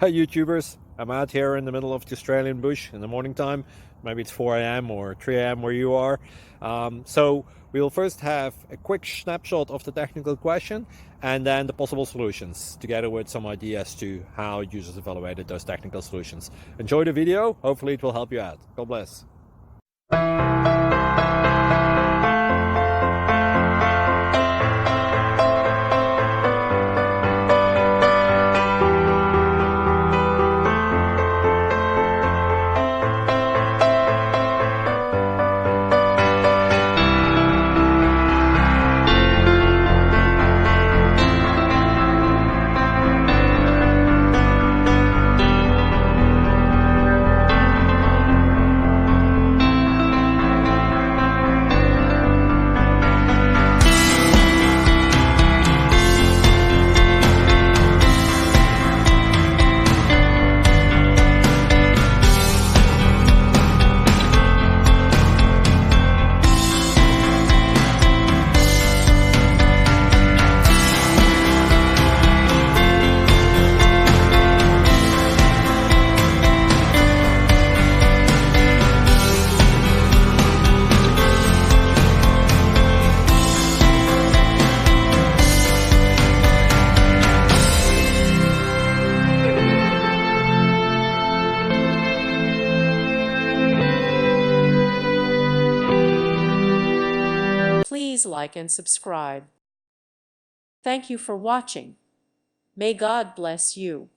Hi YouTubers, I'm out here in the middle of the Australian bush in the morning time. Maybe it's 4 a.m. or 3 a.m. where you are. So we'll first have a quick snapshot of the technical question and then the possible solutions, together with some ideas to how users evaluated those technical solutions. Enjoy the video, hopefully it will help you out. God bless. Please like and subscribe. Thank you for watching. May God bless you.